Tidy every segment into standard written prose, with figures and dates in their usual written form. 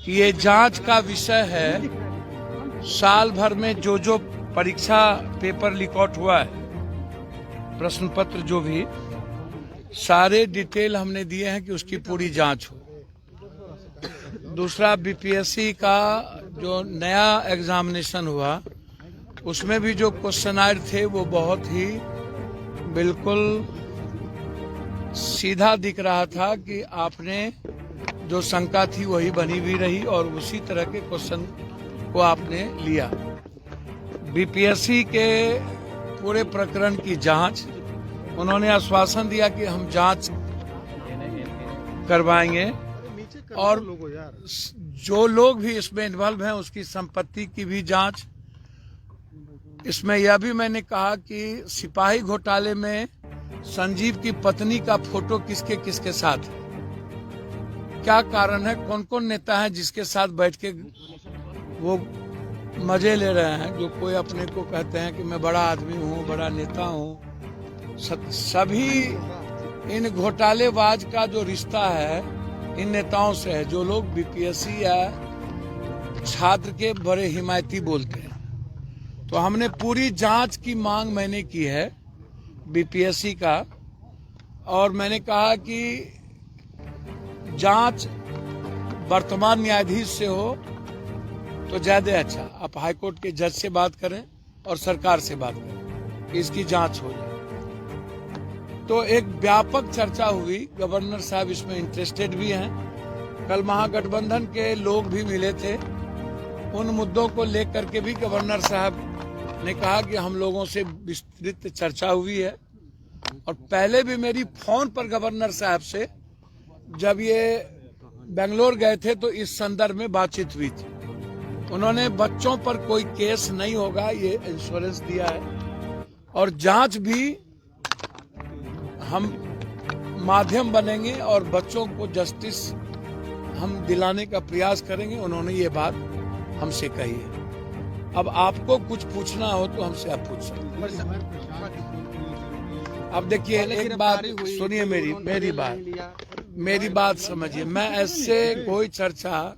कि ये जांच का विषय है, साल भर में जो परीक्षा पेपर लीक आउट हुआ है, प्रश्न पत्र जो भी सारे डिटेल हमने दिए हैं कि उसकी पूरी जांच हो। दूसरा, बीपीएससी का जो नया एग्जामिनेशन हुआ उसमें भी जो क्वेश्चनायर थे वो बहुत ही बिल्कुल सीधा दिख रहा था कि आपने जो शंका थी वही बनी भी रही और उसी तरह के क्वेश्चन को आपने लिया। बीपीएससी के पूरे प्रकरण की जांच, उन्होंने आश्वासन दिया कि हम जांच करवाएंगे और जो लोग भी इसमें इन्वॉल्व हैं उसकी संपत्ति की भी जांच। इसमें यह भी मैंने कहा कि सिपाही घोटाले में संजीव की पत्नी का फोटो किसके किसके साथ है, क्या कारण है, कौन कौन नेता हैं जिसके साथ बैठ के वो मजे ले रहे हैं, जो कोई अपने को कहते हैं कि मैं बड़ा आदमी हूँ, बड़ा नेता हूँ। सभी इन घोटालेबाज का जो रिश्ता है इन नेताओं से है, जो लोग बीपीएससी या छात्र के बड़े हिमायती बोलते हैं। तो हमने पूरी जांच की मांग मैंने की है बीपीएससी का, और मैंने कहा कि जांच वर्तमान न्यायाधीश से हो तो ज्यादा अच्छा। आप हाईकोर्ट के जज से बात करें और सरकार से बात करें कि इसकी जांच हो जाए। तो एक व्यापक चर्चा हुई, गवर्नर साहब इसमें इंटरेस्टेड भी हैं। कल महागठबंधन के लोग भी मिले थे, उन मुद्दों को लेकर के भी गवर्नर साहब ने कहा कि हम लोगों से विस्तृत चर्चा हुई है। और पहले भी मेरी फोन पर गवर्नर साहब से जब ये बेंगलोर गए थे तो इस संदर्भ में बातचीत हुई थी। उन्होंने बच्चों पर कोई केस नहीं होगा ये इंश्योरेंस दिया है, और जांच भी हम माध्यम बनेंगे और बच्चों को जस्टिस हम दिलाने का प्रयास करेंगे। उन्होंने ये बात हमसे कही है। अब आपको कुछ पूछना हो तो हमसे आप पूछ सकते हैं। अब देखिए, एक बात सुनिए, मेरी बात समझिए। मैं ऐसे कोई चर्चा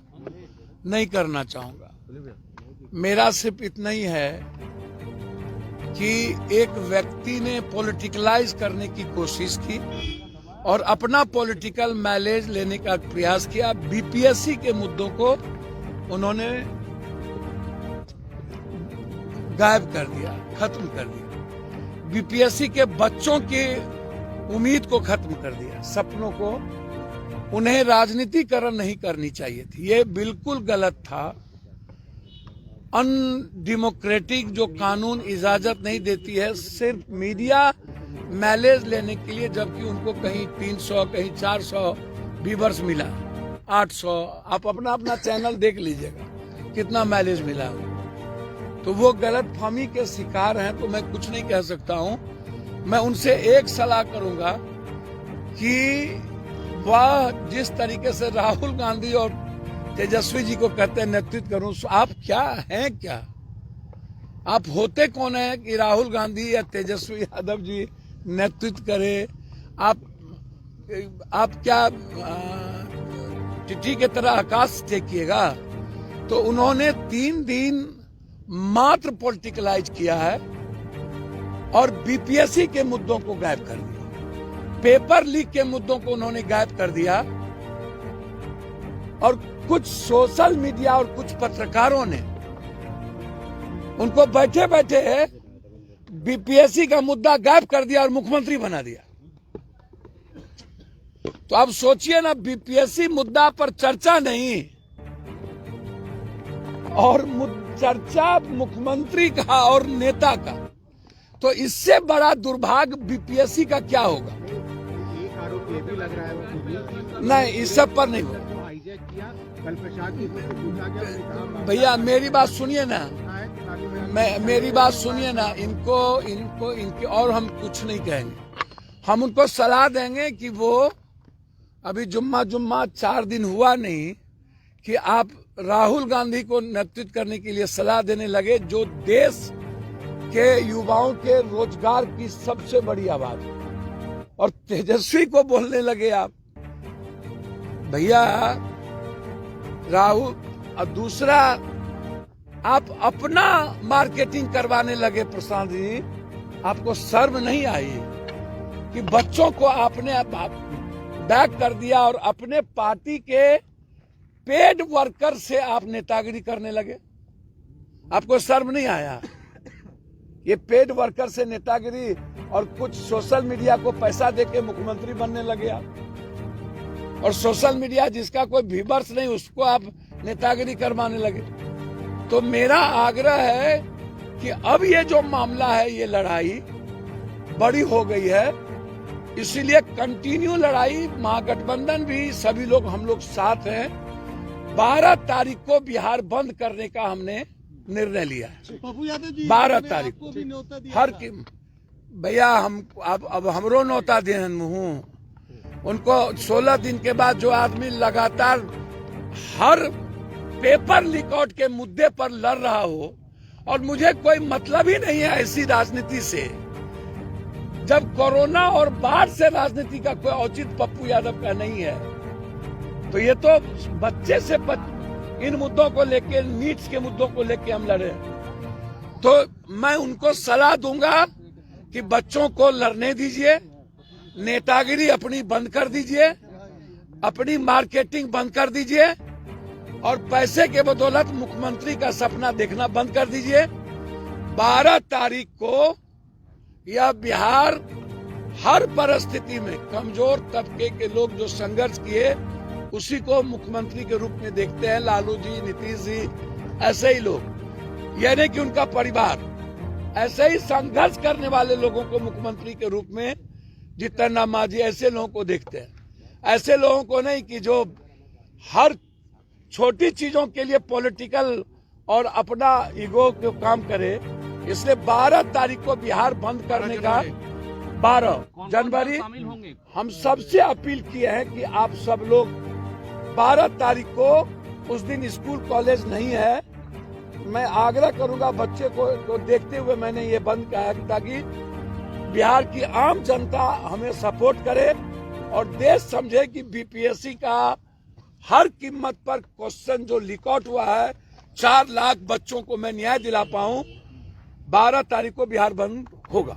नहीं करना चाहूंगा। मेरा सिर्फ इतना ही है कि एक व्यक्ति ने पॉलिटिकलाइज करने की कोशिश की और अपना पॉलिटिकल माइलेज लेने का प्रयास किया। बीपीएससी के मुद्दों को उन्होंने गायब कर दिया, खत्म कर दिया। बीपीएससी के बच्चों की उम्मीद को खत्म कर दिया, सपनों को। उन्हें राजनीतिकरण नहीं करनी चाहिए थी, ये बिल्कुल गलत था। अनडेमोक्रेटिक जो कानून इजाजत नहीं देती है सिर्फ मीडिया माइलेज लेने के लिए, जबकि उनको कहीं 300 कहीं 400 व्यूअर्स मिला, 800। आप अपना अपना चैनल देख लीजिएगा कितना माइलेज मिला। तो वो गलत फहमी के शिकार हैं। तो मैं कुछ नहीं कह सकता हूं। मैं उनसे एक सलाह करूंगा कि वह जिस तरीके से राहुल गांधी और तेजस्वी जी को कहते हैं नेतृत्व करूं, आप क्या हैं, क्या आप होते कौन है कि राहुल गांधी या तेजस्वी यादव जी नेतृत्व करे? आप क्या टिटी के तरह आकाश देखिएगा? तो उन्होंने 3 दिन मात्र पॉलिटिकलाइज किया है और बीपीएससी के मुद्दों को गायब कर दिया, पेपर लीक के मुद्दों को उन्होंने गायब कर दिया। और कुछ सोशल मीडिया और कुछ पत्रकारों ने उनको बैठे बैठे बीपीएससी का मुद्दा गायब कर दिया और मुख्यमंत्री बना दिया। तो आप सोचिए ना, बीपीएससी मुद्दा पर चर्चा नहीं और चर्चा मुख्यमंत्री का और नेता का, तो इससे बड़ा दुर्भाग्य बीपीएससी का क्या होगा? एक आरोप ये भी लग रहा है नहीं, इस सब पर नहीं होगा। भैया मेरी बात सुनिए ना, मेरी बात सुनिए ना। इनके और हम कुछ नहीं कहेंगे। हम उनको सलाह देंगे कि वो अभी जुम्मा 4 दिन हुआ नहीं कि आप राहुल गांधी को नेतृत्व करने के लिए सलाह देने लगे, जो देश के युवाओं के रोजगार की सबसे बड़ी आवाज है, और तेजस्वी को बोलने लगे आप। भैया राहुल, और दूसरा आप अपना मार्केटिंग करवाने लगे प्रशांत जी। आपको शर्म नहीं आई कि बच्चों को आपने बैक कर दिया और अपने पार्टी के पेड वर्कर से आप नेतागिरी करने लगे? आपको शर्म नहीं आया? ये पेड वर्कर से नेतागिरी और कुछ सोशल मीडिया को पैसा देके मुख्यमंत्री बनने लगे आप, और सोशल मीडिया जिसका कोई व्यूअर्स नहीं उसको आप नेतागिरी करवाने लगे। तो मेरा आग्रह है कि अब ये जो मामला है, ये लड़ाई बड़ी हो गई है, इसीलिए कंटिन्यू लड़ाई, महागठबंधन भी, सभी लोग, हम लोग साथ हैं। 12 तारीख को बिहार बंद करने का हमने निर्णय लिया है। 12 तारीख को हर की भैया हम अब हमरो नौता देहन हूँ उनको। 16 दिन के बाद जो आदमी लगातार हर पेपर लीक आउट के मुद्दे पर लड़ रहा हो, और मुझे कोई मतलब ही नहीं है ऐसी राजनीति से, जब कोरोना और बाढ़ से राजनीति का कोई औचित्य पप्पू यादव का नहीं है, तो ये तो बच्चे से इन मुद्दों को लेके, नीट्स के मुद्दों को लेके हम लड़े। तो मैं उनको सलाह दूंगा कि बच्चों को लड़ने दीजिए, नेतागिरी अपनी बंद कर दीजिए, अपनी मार्केटिंग बंद कर दीजिए, और पैसे के बदौलत मुख्यमंत्री का सपना देखना बंद कर दीजिए। 12 तारीख को यह बिहार हर परिस्थिति में कमजोर तबके के लोग जो संघर्ष किए, उसी को मुख्यमंत्री के रूप में देखते हैं। लालू जी, नीतीश जी, ऐसे ही लोग, यानी कि उनका परिवार, ऐसे ही संघर्ष करने वाले लोगों को मुख्यमंत्री के रूप में, जितना मांझी, ऐसे लोगों को देखते हैं। ऐसे लोगों को नहीं कि जो हर छोटी चीजों के लिए पॉलिटिकल और अपना ईगो को काम करे। इसलिए 12 तारीख को बिहार बंद करने का, 12 जनवरी, हम सबसे अपील किए हैं कि आप सब लोग 12 तारीख को, उस दिन स्कूल कॉलेज नहीं है, मैं आग्रह करूंगा बच्चे को देखते हुए मैंने ये बंद किया, ताकि बिहार की आम जनता हमें सपोर्ट करे और देश समझे कि बीपीएससी का हर कीमत पर क्वेश्चन जो लीक आउट हुआ है, 4 लाख बच्चों को मैं न्याय दिला पाऊं। 12 तारीख को बिहार बंद होगा।